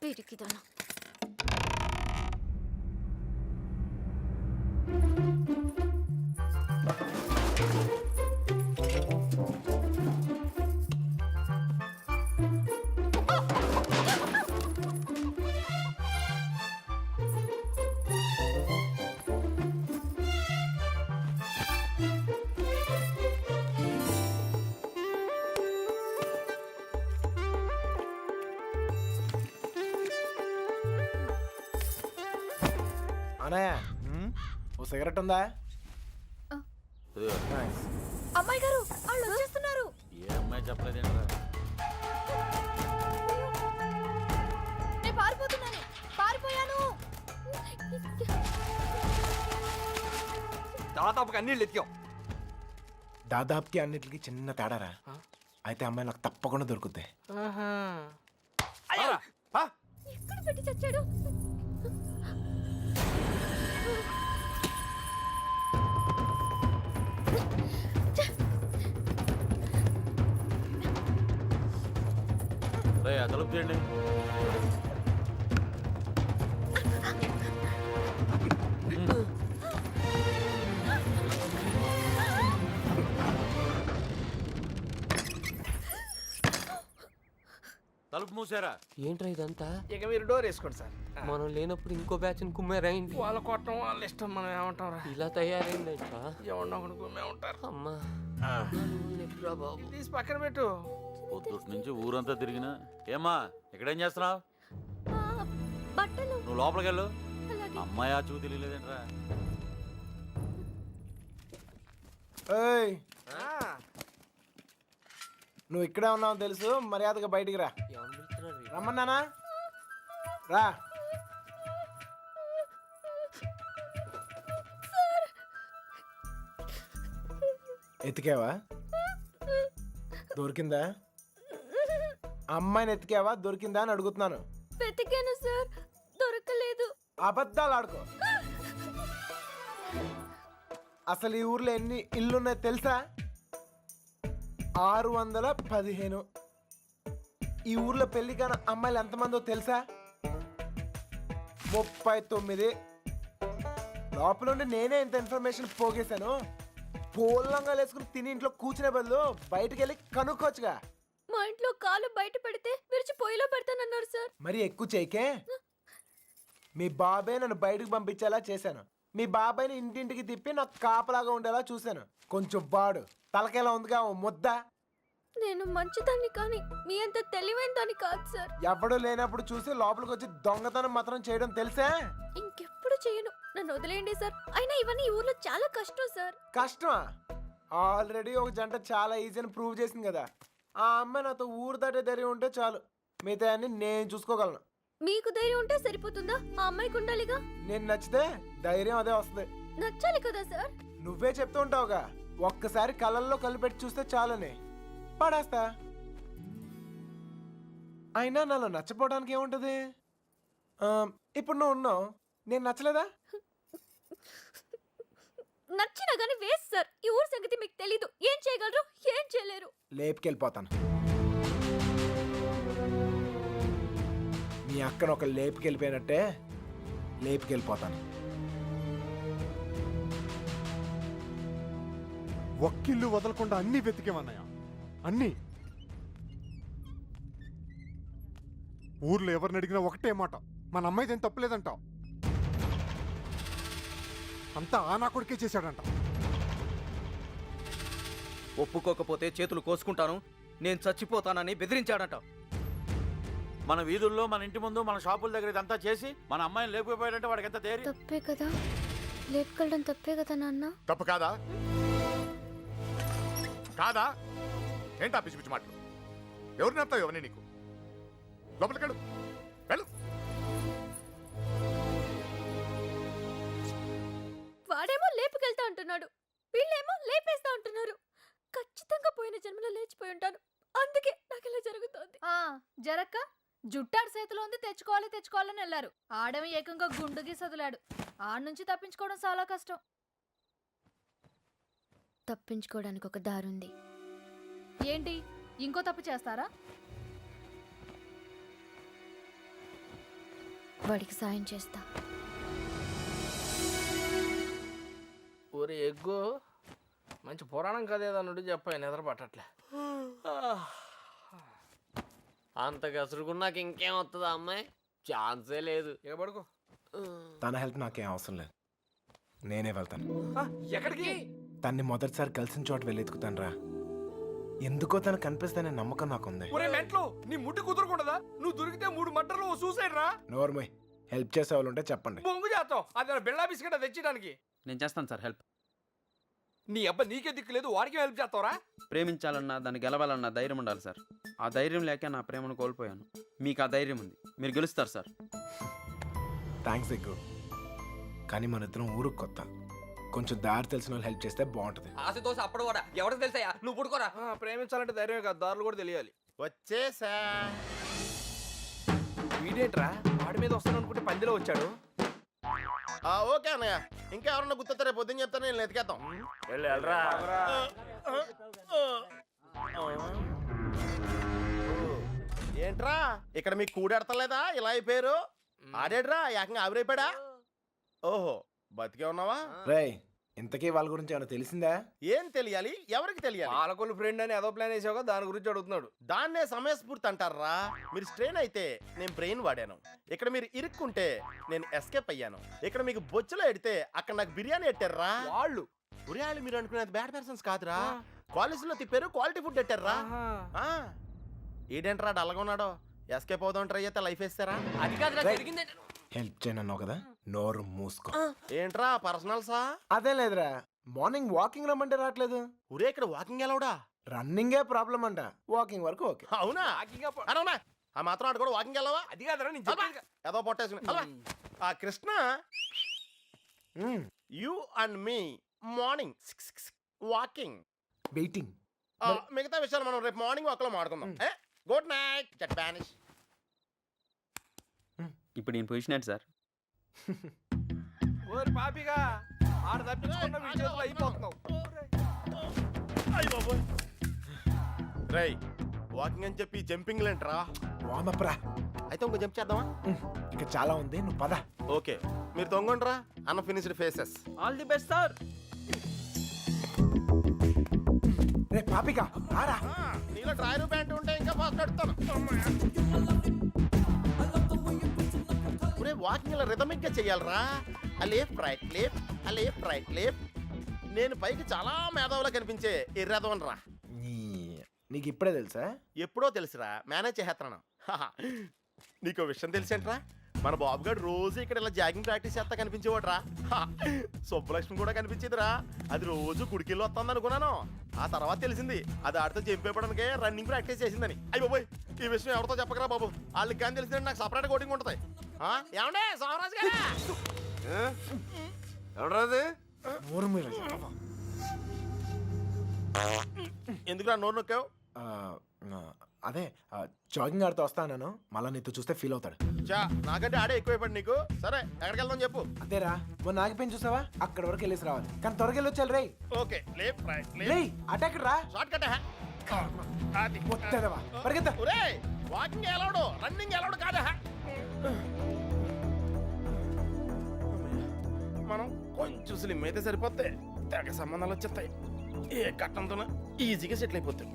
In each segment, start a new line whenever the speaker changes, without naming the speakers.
పిరికిదనా.
అనయ్య ఓ సిగరెట్ ఉందా?
అమ్మాయి గారు వాళ్ళు వచ్చేస్తున్నారు.
ఏ అమ్మాయి చెప్పలేదేంట్రా?
నేను పారిపోతున్నాను, పారిపోయాను.
దాదాపుగా అన్ని ఎత్తికాం.
దాదాపుకి అన్నిటికి చిన్న తేడారా. అయితే అమ్మాయి నాకు తప్పకుండా దొరుకుద్ది.
ఎక్కడ పెట్టి చచ్చాడు?
తలుపు చేయండి. తలుపు మూసారా?
ఏంట్రా ఇదంతా?
ఇక మీరు డోర్ వేసుకోండి సార్.
మనం లేనప్పుడు ఇంకో బ్యాచ్ కుమ్మేరైంది.
వాళ్ళ కొట్టడం వాళ్ళ ఇష్టం, మనం ఏమంటాం రా.
ఇలా తయారైందంటా.
ఎవరినో ఒకటి కుమ్మే ఉంటారు.
అమ్మా బాబు,
తీసి పక్కన పెట్టు.
పొద్దుటి నుంచి ఊరంతా తిరిగినా. ఏమ్మా ఇక్కడేం చేస్తున్నావు?
బట్టలు.
నువ్వు లోపలికి వెళ్ళు. అమ్మాయి ఆ చూ తెలియలేదేంట్రా?
ఏయ్, నువ్వు ఇక్కడే ఉన్నావు తెలుసు, మర్యాదగా బయటికి రా.
ఎవరు పిలుస్తున్నారు?
రమ్మన్నానా? రా. ఎతికావా? దొరికిందా? అమ్మాయిని ఎతికావా? దొరికిందా అని అడుగుతున్నాను.
వెతికాను సార్, దొరకలేదు.
అబద్ధాలు ఆడుకో. అసలు ఈ ఊర్లో ఎన్ని ఇల్లున్నాయో తెలుసా? 615. ఈ ఊర్లో పెళ్లి కాని అమ్మాయిలు ఎంతమందో తెలుసా? 39. లోపల ఉండి నేనే ఇంత ఇన్ఫర్మేషన్ పోగేశాను. పోలంగా వేసుకుని తిని ఇంట్లో కూర్చునే బదులు బయటకు వెళ్ళి కనుక్కోవచ్చుగా.
మా ఇంట్లో కాలు బయట పెడితే విరిచి పొయ్యిలో పెడతానన్నారు సార్.
మరి ఎక్కువ చేయకే. మీ బాబాయ్ నన్ను బయటకు పంపించేలా చేశాను. మీ బాబాయ్ని ఇంటింటికి తిప్పి నాకు కాపలాగా ఉండేలా చూశాను. కొంచెం వాడు తలకేలా ఉందిగా ఓ ముద్ద.
నేను మంచిదాన్ని కానీ మీ అంత తెలివైన దాన్ని కాదు సార్.
ఎవడూ లేనప్పుడు చూసి లోపలికి వచ్చి దొంగతనం మాత్రం చేయడం తెలుసా?
ఇంకెప్పుడు చేయను, నన్ను వదిలేయండి సార్. అయినా ఇవన్నీ ఈ ఊర్లో చాలా కష్టం సార్.
కష్టమా? ఆల్రెడీ ఒక జంట చాలా ఈజీ అని ప్రూవ్ చేసింది కదా. ఆ అమ్మాయి నాతో ఊరు దాటే ధైర్యం ఉంటే చాలు, మిగతా అన్ని నేను చూసుకోగలను.
మీకు ధైర్యం ఉంటే సరిపోతుందా? ఆ అమ్మాయికి ఉండాలిగా.
నేను నచ్చితే ధైర్యం అదే వస్తుంది.
నచ్చాలి కదా సార్.
నువ్వే చెప్తూ ఉంటావుగా, ఒక్కసారి కళ్ళల్లో కళ్ళు పెట్టి చూస్తే చాలని. పడేస్తా. అయినా నాలో నచ్చపోవడానికి ఏముంటది? ఇప్పుడు నువ్వు ఉన్నావు, నేను నచ్చలేదా?
నచ్చినా గానీ వేస్ట్ సార్. ఈ ఊరు సంగతి మీకు తెలీదు. ఏం చేయగలరు, ఏం చేయలేరు.
లేపుకెళ్ళిపోతాను. మీ అక్కను ఒక లేపుకెళ్ళిపోయినట్టే లేపుకెళ్ళిపోతాను.
ఒక్కిల్లు వదలకుండా అన్ని వెతికేమన్నాయా? అన్ని. ఊర్లో ఎవరిని అడిగినా ఒకటే మాట, మన అమ్మాయిదేం తప్పలేదంటావు. అంతా ఆ నా కొడుకే చేశాడంట.
ఒప్పుకోకపోతే చేతులు కోసుకుంటాను, నేను చచ్చిపోతానని బెదిరించాడట.
మన వీధుల్లో, మన ఇంటి ముందు, మన షాపుల దగ్గర ఇదంతా చేసి మన అమ్మాయిని లేకపోయాడంటే వాడికి ఎంత ధైర్యం?
తప్పే కదా, లేపుకెళ్ళడం తప్పే కదా నాన్న.
తప్పు కాదా? కాదా? ఏంటా పిచ్చి పిచ్చి మాటలు? ఎవరు నేర్తావు ఎవరిని నీకు? లోపలికెళ్ళు, వెళ్ళు.
వాడేమో లేపుకెళ్తా అంటున్నాడు, వీళ్ళేమో లేపేస్తా అంటున్నారు. ఖచ్చితంగా పోయిన జన్మలో లేచిపోయి ఉంటాను, అందుకే నాకు ఇలా జరుగుతోంది.
జరక్క జుట్టాడు చేతిలో ఉంది, తెచ్చుకోవాలని వెళ్ళారు. ఆడమి ఏకంగా గుండుకి సదులాడు. ఆడ నుంచి తప్పించుకోవడం చాలా కష్టం.
తప్పించుకోవడానికి ఒక దారుంది.
ఏంటి, ఇంకో తప్పు చేస్తారా?
వాడికి సాయం చేస్తా.
ఒరే ఎగ్గు మంచి పురాణం కథ ఏదన్నుండి చెప్పాయి నిద్ర పట్టట్లే.
అంత గసురుకున్నాక ఇంకేం వస్తుందా అమ్మాయి? ఛాన్సే లేదు.
ఇక పడుకో.
తన హెల్ప్ నాకేం అవసరం లేదు, నేనే వెళ్తాను.
ఎక్కడికి?
తన్ని మొదటిసారి కలిసిన చోట వెళ్ళి ఎత్తుకుతాను రా. ఎందుకో తను కనిపిస్తానే నమ్మకం నాకుంది.
ఒరే మెంట్లో నీ ముట్టి కుదురుకుండదా? నువ్వు దొరికితే 3 మట్టర్లు సూసైడ్ రా.
నోర్మోయ్, హెల్ప్ చేసే వాళ్ళు ఉంటే చెప్పండి.
బొంగు చేస్తావు అది బిళ్ళా బిస్కెట్ తెచ్చడానికి.
నేను చేస్తాను సార్ హెల్ప్.
నీ అబ్బా నీకే దిక్కులేదు, వాడికి హెల్ప్ చేస్తావరా?
ప్రేమించాలన్నా దాన్ని గెలవాలన్నా ధైర్యం ఉండాలి సార్. ఆ ధైర్యం లేక నా ప్రేమను కోల్పోయాను. మీకు ఆ ధైర్యం ఉంది, మీరు గెలుస్తారు సార్.
థ్యాంక్స్ ఎగ్గు, కానీ మన ఇద్దరం ఊరుకు కొత్త. కొంచెం దారి తెలిసిన వాళ్ళు హెల్ప్ చేస్తే బాగుంటుంది.
ఆశతో అప్పుడు కూడా ఎవరికి తెలుసా? నువ్వు పుడుకోరా.
ప్రేమించాలంటే ధైర్యం కాదు, దారులు కూడా తెలియాలి.
వచ్చేసా.
వీడేంట్రా వాడి మీద వస్తాను అనుకుంటే పందిలో వచ్చాడు.
ఓకే అన్నయ్య, ఇంకా ఎవరన్నా గుర్తొస్తే రేపు పొద్దున్న చెప్తాను, నేను ఎతికేద్దాం. ఏంట్రా ఇక్కడ మీకు కూడెడతలేదా? ఇలా అయిపోయారు. ఆడేడ్రా ఏకంగా ఆవిరైపోయాడా? ఓహో, బతికే ఉన్నావా?
రేయ్, ఇంతకీ వాళ్ళ గురించి ఏమైనా తెలిసిందా?
ఏం తెలియాలి? ఎవరికి తెలియాలి?
పాలకొల్లు ఫ్రెండ్ అని ఏదో ప్లాన్ వేసావుగా, దాని గురించి అడుగుతున్నాడు.
దాన్నే సమయస్ఫూర్తి అంటారా? మీరు స్ట్రెయిన్ అయితే నేను బ్రెయిన్ వాడాను. ఇక్కడ మీరు ఇరుక్కుంటే నేను ఎస్కేప్ అయ్యాను. ఇక్కడ మీకు బొచ్చులో ఎడితే అక్కడ నాకు బిర్యానీ ఎట్టారా
వాళ్ళు.
ఉరియాలు మీరు అనుకునేది బ్యాడ్ పర్సన్స్ కాదురా, కాలేజీలో తిప్పారు, క్వాలిటీ ఫుడ్ ఎట్టారా. ఏంటంటారా డల్గా ఉన్నాడో? ఎస్కేప్ అవుదాం ట్రై చేస్తే లైఫ్ వేస్తారా?
అది కాదురా జరిగింది.
హెల్ప్ చేయనన్నావు కదా, నోరు మూసుకో.
ఏంట్రా పర్సనల్సా?
అదే లేదురా, మార్నింగ్ వాకింగ్ రమ్మంటే రావట్లేదు.
ఉరే ఇక్కడ వాకింగ్ ఎలవడా?
రన్నింగే ప్రాబ్లం అంట, వాకింగ్ వరకు ఓకే.
అవునా? అవునా? ఆ మాత్రం ఆడు కూడా వాకింగ్ వెళ్ళవా?
అది కాదురా నేను చెప్పేది.
ఏదో పొట్టేసుకుని ఆ Krishna, you and me morning walking.
Waiting.
మిగతా విషయాలు మనం రేపు మార్నింగ్ వాక్లో మాడుకుందాం. గుడ్ నైట్ జట్ బానిష్.
ఇప్పుడు నేను పొజిషన్ ఏంటి సార్?
ఓరి పాపిగా ఆడ తప్పించుకున్న విషయంలో అయిపోతున్నావు.
రై వాకింగ్ అని చెప్పి జంపింగ్ లేంట్రా.
వామప్రా,
అయితే ఇంకో జంప్ చేద్దామా?
ఇక చాలా ఉంది, నువ్వు పద.
ఓకే, మీరు తొంగండ్రా. Unfinished faces.
All the best sir.
రే పాపిక, రారా.
నీలో డ్రాయర్ ప్యాంట్ ఉంటే ఇంకా ఫాస్ట్ నడుస్తాను. వాకింగ్ ఇలా రిథమిక్ గా చెయ్యాలరా. Left right left, left right left. నేను పైకి చాలా మేధావులా కనిపించే ఎర్రదవన్ రా.
నీకు ఇప్పుడే తెలుసా?
ఎప్పుడో తెలుసురా, మేనేజ్ చేస్తున్నాను. నీకు విషయం తెలిసేంట్రా, మన బాబుగాడు రోజు ఇక్కడ ఇలా జాగింగ్ ప్రాక్టీస్ చేస్తా కనిపించేవాడు రా. సుబ్బలక్ష్మి కూడా కనిపించేదిరా. అది రోజు గుడికెళ్ళి వస్తుంది అనుకున్నాను. ఆ తర్వాత తెలిసింది అది ఆడితో చంపేయడానికే రన్నింగ్ ప్రాక్టీస్ చేసిందని. అయ్యి బాబోయ్, ఈ విషయం ఎవరితో చెప్పకరా బాబు, వాళ్ళకి కానీ తెలిసిందంటే నాకు సపరేట్ కోటింగ్ ఉంటుంది. ఏమండే సోమరాజు గారా?
ఎవరాది?
నోరు మీద
ఎందుకు నోరు నొక్కావు?
అదే జాగింగ్ ఆడుతూ వస్తాను, మళ్ళీ నీతో చూస్తే ఫీల్ అవుతాడు.
చా, నాకంటే ఆడే ఎక్కువైపోయింది నీకు. సరే ఎక్కడికి వెళ్దాం చెప్పు.
అదేరా, మొన్న ఆగిపోయిన చూసావా, అక్కడ వరకు వెళ్ళేసి రావాలి. కానీ త్వరగా వెళ్ళి వచ్చాలి. రే
ఓకే, లేఫ్ట్ రైట్
రే, అటాక్ రా.
Short cut. అది
వస్తావా, పరిగెత్తా.
ఒరే వాకింగ్ ఎలవడు, రన్నింగ్ ఎలవడు కాదా. మనం కొంచెం స్లిమ్ అయితే సరిపోతే తెగ సంబంధాలు వచ్చేస్తాయి. ఏ కట్టంతో ఈజీగా సెటిల్ అయిపోతాయి.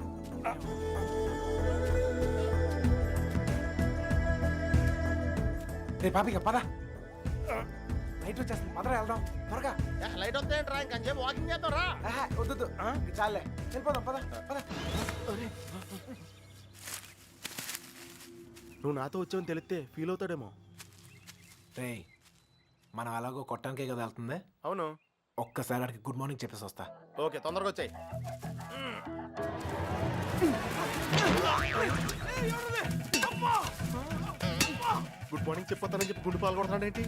రే పాపిక, పద. లైట్ వచ్చేస్తుంది, పదరా వెళ్దాం త్వరగా.
లైట్ వస్తే ఏంట్రా, ఇంకొంచెం వాకింగ్ చేద్దాం రా.
వద్దు, చాలే, వెళ్ళిపోదాం, పద పద.
నువ్వు నాతో వచ్చావని తెలిస్తే ఫీల్ అవుతాడేమో.
రే, మనం అలాగో కొట్టడానికే కదా వెళ్తుంది.
అవును.
ఒక్కసారి అడిగి గుడ్ మార్నింగ్ చెప్పేసి వస్తా.
ఓకే, తొందరగా వచ్చాయి. గుడ్ మార్నింగ్ చెప్పొస్తానని చెప్పి గుండు పాల్గొడతాడేంటి?